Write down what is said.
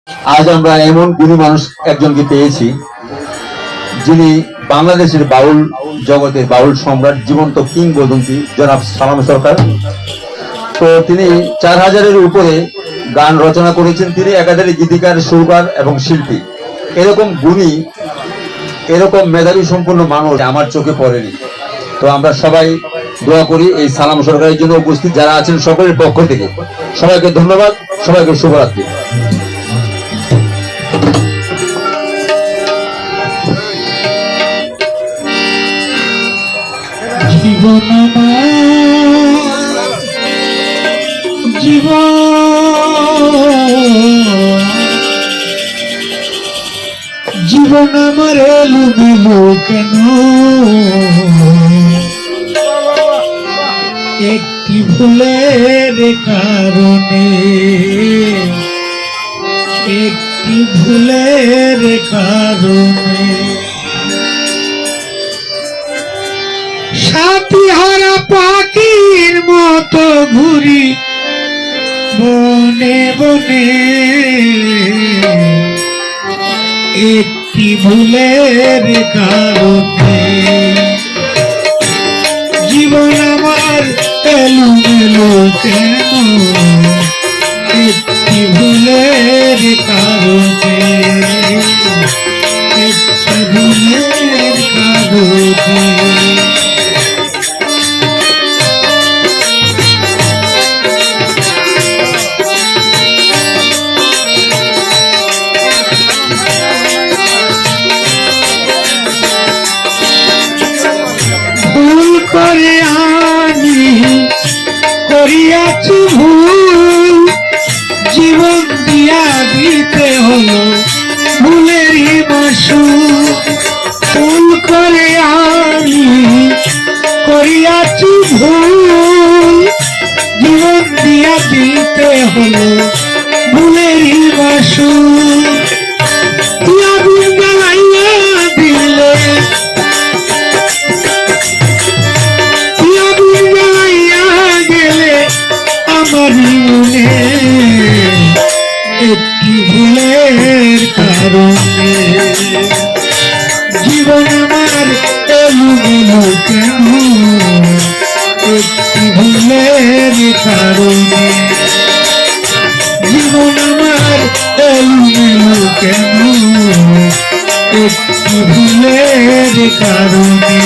আজ আমরা এমন গুণী মানুষ একজনকে পেয়েছি যিনি বাংলাদেশের বাউল জগতের বাউল সম্রাট, জীবন্ত কিংবদন্তি জনাব সালাম সরকার। তো তিনি 4000-এর উপরে গান রচনা করেছেন। তিনি একাধারে গীতিকার, সুরকার এবং শিল্পী। এরকম গুণী, এরকম মেধাবী সম্পন্ন মানুষ আমার চোখে পড়েনি। তো আমরা সবাই দোয়া করি এই সালাম সরকারের জন্য। উপস্থিত যারা আছেন সকলের পক্ষ থেকে সবাইকে ধন্যবাদ, সবাইকে শুভরাত্রি। জীবন জীবন আমার এলুমিলো কেন, একটি ভুলের কারণে, একটি ভুলের কারণে। সাথী হারা পাখির মতো ঘুরি বনে বনে, একটি ভুলের কারণে। জীবন আমার এলোমেলো কেন, একটি ভুলের কারণে, একটি ভুলের কারণে। করে আমি করিয়াছি ভুল, জীবন দিয়া দিতে হলো ভুলেরই মাসুল। ভুল করে আমি করিয়াছি ভুল, জীবন দিয়া দিতে হলো ভুলেরই মাসুল। একটি ভুলের কারণে জীবন আমার এলোমেলো কেন, একটি ভুলের কারণে। জীবন আমার এলোমেলো কেন, একটি ভুলের কারণে।